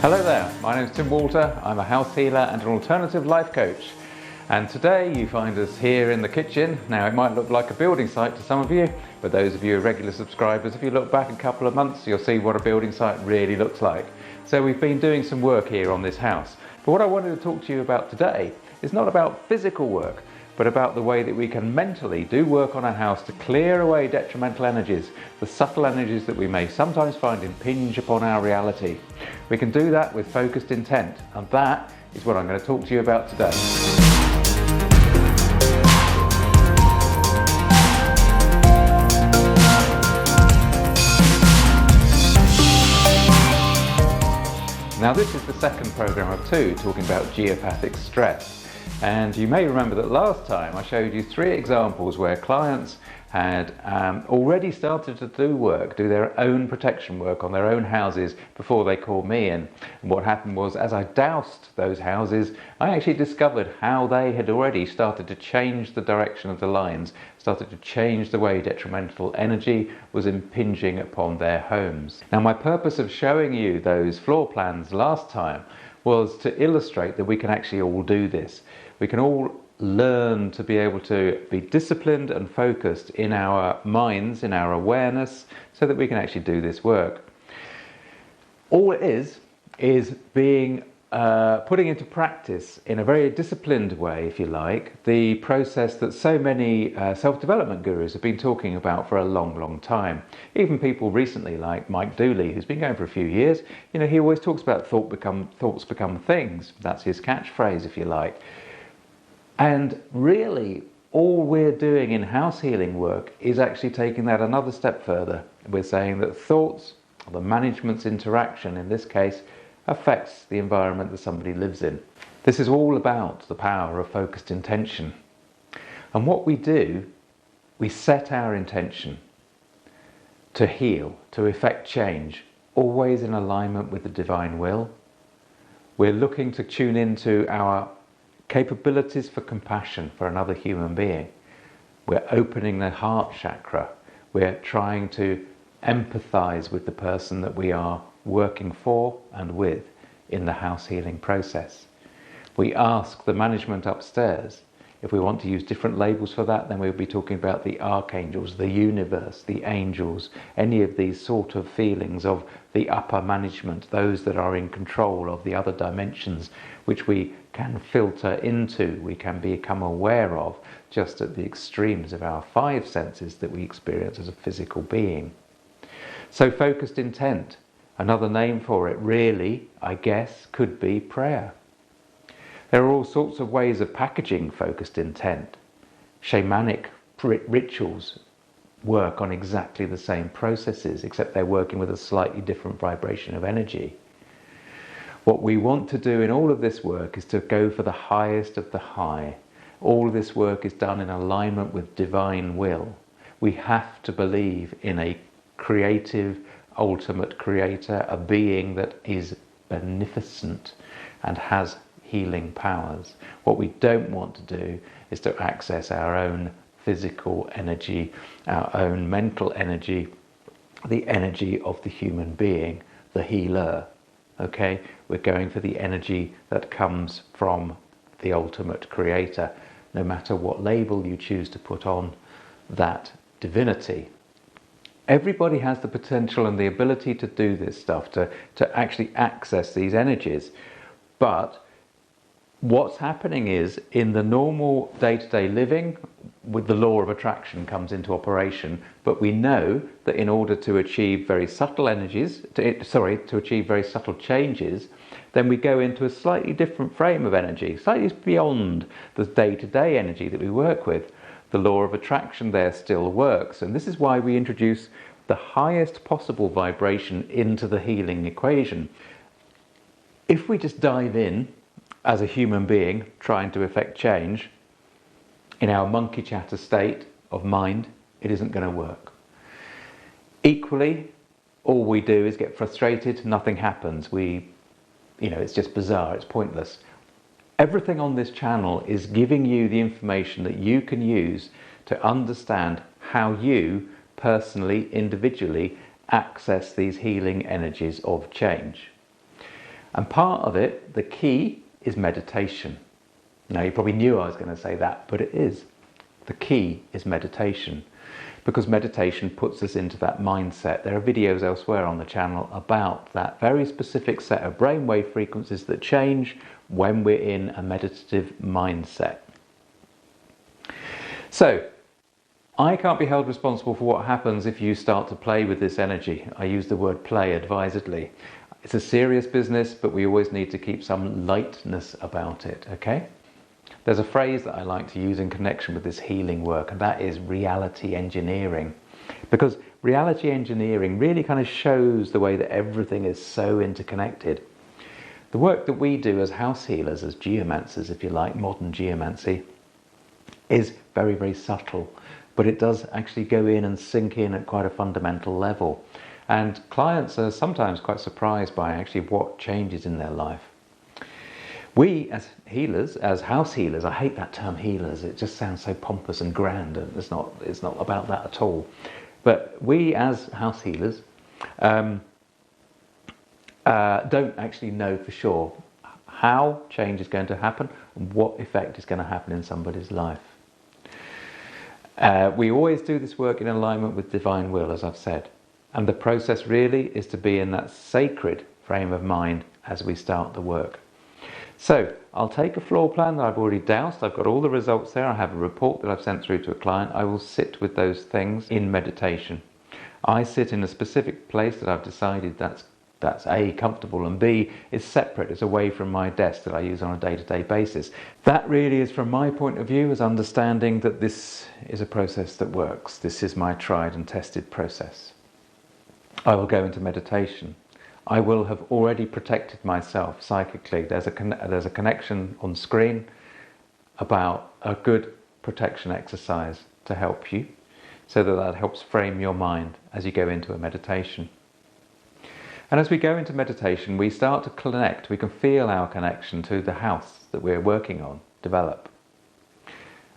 Hello there, my name is Tim Walter. I'm a house healer and an alternative life coach. And today you find us here in the kitchen. Now it might look like a building site to some of you, but those of you who are regular subscribers, if you look back a couple of months, you'll see what a building site really looks like. So we've been doing some work here on this house. But what I wanted to talk to you about today is not about physical work, but about the way that we can mentally do work on our house to clear away detrimental energies, the subtle energies that we may sometimes find impinge upon our reality. We can do that with focused intent, and that is what I'm going to talk to you about today. Now this is the second program of two talking about geopathic stress. And you may remember that last time I showed you 3 examples where clients had already started to do their own protection work on their own houses before they called me in. And what happened was, as I doused those houses, I actually discovered how they had already started to change the direction of the lines, started to change the way detrimental energy was impinging upon their homes. Now my purpose of showing you those floor plans last time was to illustrate that we can actually all do this. We can all learn to be able to be disciplined and focused in our minds, in our awareness, so that we can actually do this work. All it is being putting into practice in a very disciplined way, if you like, the process that so many self-development gurus have been talking about for a long time. Even people recently like Mike Dooley, who's been going for a few years, you know, he always talks about thoughts become things. That's his catchphrase, if you like. And really, all we're doing in house healing work is actually taking that another step further. We're saying that thoughts, or the management's interaction in this case, affects the environment that somebody lives in. This is all about the power of focused intention. And what we do, we set our intention to heal, to effect change, always in alignment with the divine will. We're looking to tune into our capabilities for compassion for another human being. We're opening the heart chakra. We're trying to empathize with the person that we are working for and with in the house healing process. We ask the management upstairs. If we want to use different labels for that, then we'll be talking about the archangels, the universe, the angels, any of these sort of feelings of the upper management, those that are in control of the other dimensions, which we can filter into, we can become aware of just at the extremes of our 5 senses that we experience as a physical being. So focused intent, another name for it really, I guess, could be prayer. There are all sorts of ways of packaging focused intent. Shamanic rituals work on exactly the same processes, except they're working with a slightly different vibration of energy. What we want to do in all of this work is to go for the highest of the high. All of this work is done in alignment with divine will. We have to believe in a creative, ultimate creator, a being that is beneficent and has healing powers. What we don't want to do is to access our own physical energy, our own mental energy, the energy of the human being, the healer. Okay, we're going for the energy that comes from the ultimate creator, no matter what label you choose to put on that divinity. Everybody has the potential and the ability to do this stuff, to actually access these energies. But what's happening is, in the normal day-to-day living, with the law of attraction comes into operation, but we know that in order to achieve very subtle energies, to achieve very subtle changes, then we go into a slightly different frame of energy, slightly beyond the day-to-day energy that we work with. The law of attraction there still works, and this is why we introduce the highest possible vibration into the healing equation. If we just dive in as a human being trying to effect change in our monkey chatter state of mind, it isn't going to work. Equally, all we do is get frustrated, nothing happens. It's just bizarre, it's pointless. Everything on this channel is giving you the information that you can use to understand how you personally, individually, access these healing energies of change. And part of it, the key, is meditation. Now, you probably knew I was going to say that, but it is. The key is meditation, because meditation puts us into that mindset. There are videos elsewhere on the channel about that very specific set of brainwave frequencies that change when we're in a meditative mindset. So, I can't be held responsible for what happens if you start to play with this energy. I use the word play advisedly. It's a serious business, but we always need to keep some lightness about it, okay? There's a phrase that I like to use in connection with this healing work, and that is reality engineering. Because reality engineering really kind of shows the way that everything is so interconnected. The work that we do as house healers, as geomancers, if you like, modern geomancy, is very, very subtle. But it does actually go in and sink in at quite a fundamental level. And clients are sometimes quite surprised by actually what changes in their life. We as healers, as house healers, I hate that term healers, it just sounds so pompous and grand, and it's not about that at all. But we as house healers don't actually know for sure how change is going to happen and what effect is going to happen in somebody's life. We always do this work in alignment with divine will, as I've said. And the process really is to be in that sacred frame of mind as we start the work. So I'll take a floor plan that I've already doused. I've got all the results there. I have a report that I've sent through to a client. I will sit with those things in meditation. I sit in a specific place that I've decided that's A, comfortable, and B, is separate. It's away from my desk that I use on a day-to-day basis. That really is, from my point of view, is understanding that this is a process that works. This is my tried and tested process. I will go into meditation. I will have already protected myself psychically. There's a connection on screen about a good protection exercise to help you, so that helps frame your mind as you go into a meditation. And as we go into meditation, we start to connect. We can feel our connection to the house that we're working on develop.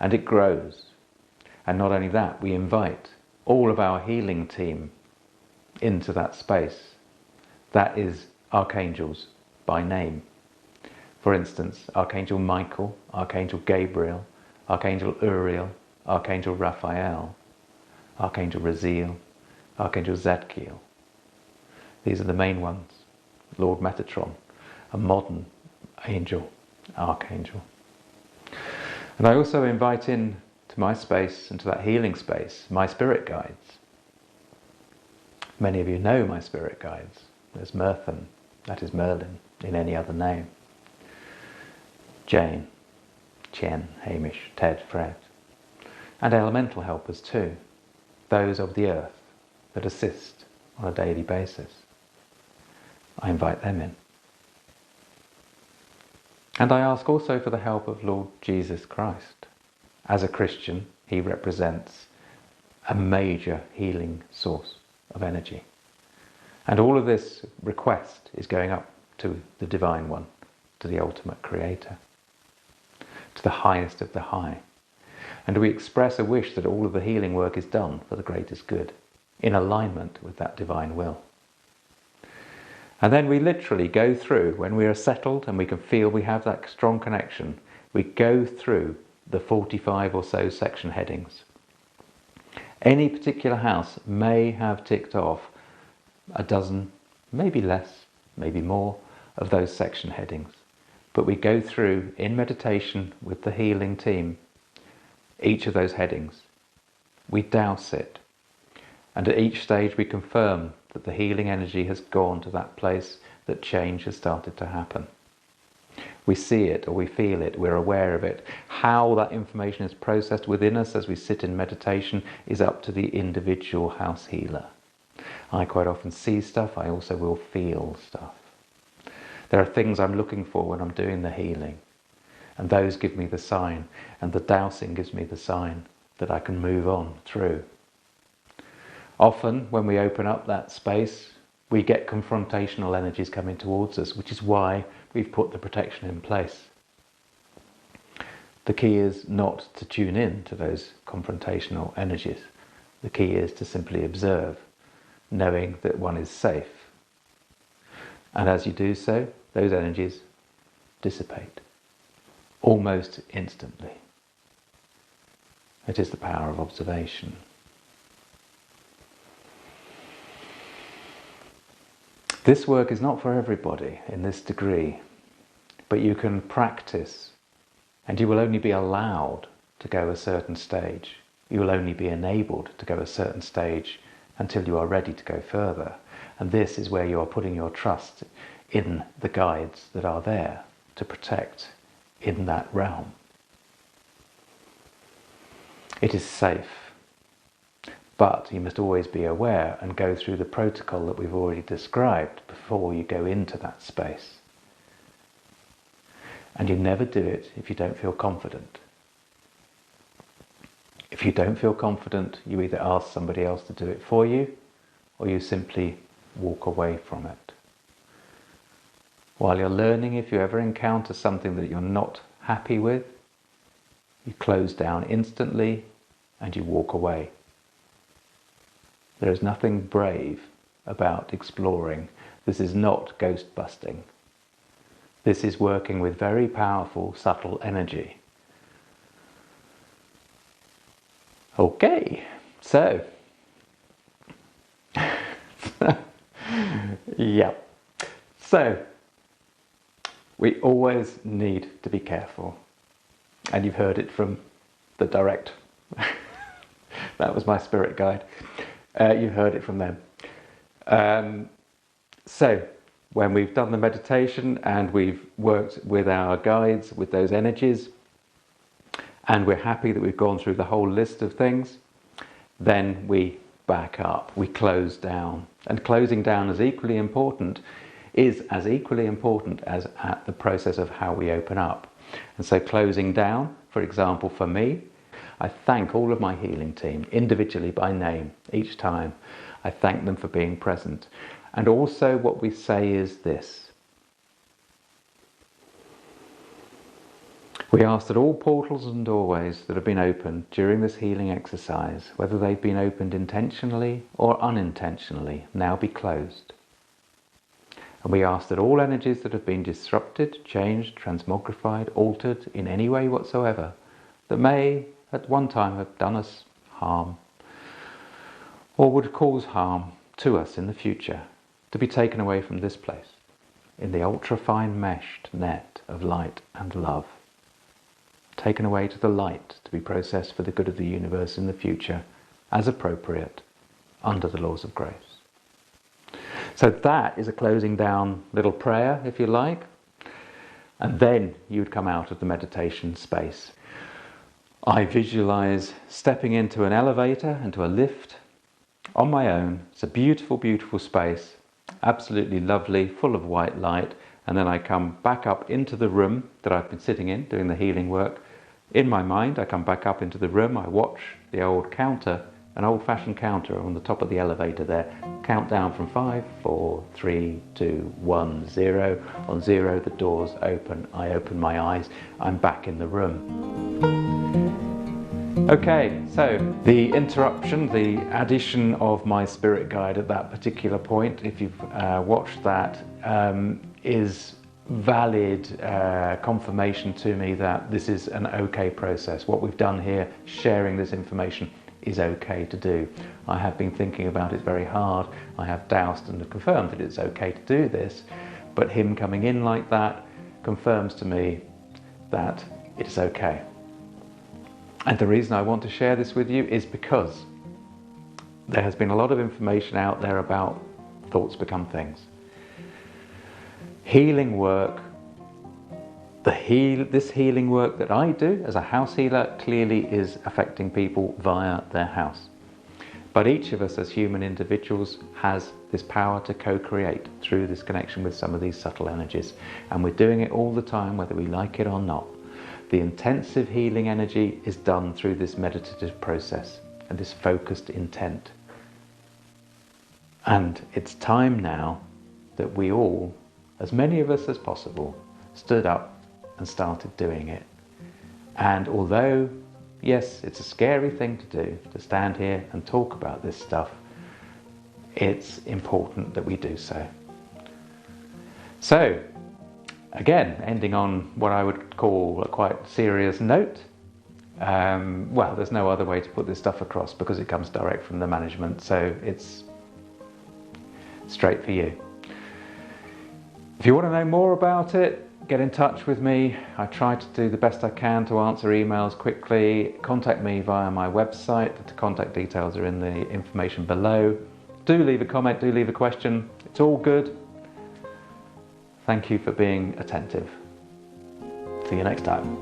And it grows. And not only that, we invite all of our healing team into that space. That is archangels by name. For instance, Archangel Michael, Archangel Gabriel, Archangel Uriel, Archangel Raphael, Archangel Raziel, Archangel Zadkiel. These are the main ones. Lord Metatron, a modern angel, archangel. And I also invite in to my space, into that healing space, my spirit guides. Many of you know my spirit guides. There's Merthin, that is Merlin, in any other name. Jane, Chen, Hamish, Ted, Fred. And elemental helpers too, those of the earth that assist on a daily basis. I invite them in. And I ask also for the help of Lord Jesus Christ. As a Christian, he represents a major healing source of energy. And all of this request is going up to the Divine One, to the ultimate Creator, to the highest of the high. And we express a wish that all of the healing work is done for the greatest good, in alignment with that divine will. And then we literally go through, when we are settled and we can feel we have that strong connection, we go through the 45 or so section headings. Any particular house may have ticked off a dozen, maybe less, maybe more, of those section headings. But we go through, in meditation with the healing team, each of those headings. We douse it. And at each stage we confirm that the healing energy has gone to that place, that change has started to happen. We see it or we feel it, we're aware of it. How that information is processed within us as we sit in meditation is up to the individual house healer. I quite often see stuff, I also will feel stuff. There are things I'm looking for when I'm doing the healing, and those give me the sign, and the dowsing gives me the sign that I can move on through. Often when we open up that space, we get confrontational energies coming towards us, which is why we've put the protection in place. The key is not to tune in to those confrontational energies. The key is to simply observe, knowing that one is safe. And as you do so, those energies dissipate almost instantly. It is the power of observation. This work is not for everybody in this degree, but you can practice, and you will only be allowed to go a certain stage. You will only be enabled to go a certain stage until you are ready to go further. And this is where you are putting your trust in the guides that are there to protect in that realm. It is safe, but you must always be aware and go through the protocol that we've already described before you go into that space. And you never do it if you don't feel confident. If you don't feel confident, you either ask somebody else to do it for you, or you simply walk away from it. While you're learning, if you ever encounter something that you're not happy with, you close down instantly and you walk away. There is nothing brave about exploring. This is not ghost busting. This is working with very powerful, subtle energy. Okay, so, yeah. So, we always need to be careful. And you've heard it from the direct. That was my spirit guide. You've heard it from them. So, when we've done the meditation and we've worked with our guides, with those energies, and we're happy that we've gone through the whole list of things, then we back up, we close down. And closing down is as equally important as at the process of how we open up. And so closing down, for example, for me, I thank all of my healing team, individually by name, each time. I thank them for being present. And also what we say is this. We ask that all portals and doorways that have been opened during this healing exercise, whether they've been opened intentionally or unintentionally, now be closed. And we ask that all energies that have been disrupted, changed, transmogrified, altered in any way whatsoever, that may at one time have done us harm, or would cause harm to us in the future, to be taken away from this place, in the ultra-fine meshed net of light and love. Taken away to the light to be processed for the good of the universe in the future, as appropriate, under the laws of grace. So that is a closing down little prayer, if you like. And then you'd come out of the meditation space. I visualize stepping into an elevator, into a lift, on my own. It's a beautiful, beautiful space, absolutely lovely, full of white light. And then I come back up into the room that I've been sitting in, doing the healing work. In my mind, I come back up into the room, I watch the old counter, an old-fashioned counter on the top of the elevator there, count down from 5, 4, 3, 2, 1, 0. On 0, the doors open, I open my eyes, I'm back in the room. Okay, so the interruption, the addition of my spirit guide at that particular point, if you've watched that, is valid confirmation to me that this is an okay process. What we've done here, sharing this information, is okay to do. I have been thinking about it very hard. I have doused and confirmed that it's okay to do this, but him coming in like that confirms to me that it is okay. And the reason I want to share this with you is because there has been a lot of information out there about thoughts become things. Healing work, this healing work that I do as a house healer clearly is affecting people via their house. But each of us as human individuals has this power to co-create through this connection with some of these subtle energies. And we're doing it all the time, whether we like it or not. The intensive healing energy is done through this meditative process and this focused intent. And it's time now that we all, as many of us as possible, stood up and started doing it. And although, yes, it's a scary thing to do, to stand here and talk about this stuff, it's important that we do so. So, Again, ending on what I would call a quite serious note. Well, there's no other way to put this stuff across because it comes direct from the management, so it's straight for you. If you want to know more about it, get in touch with me. I try to do the best I can to answer emails quickly. Contact me via my website. The contact details are in the information below. Do leave a comment, do leave a question. It's all good. Thank you for being attentive. See you next time.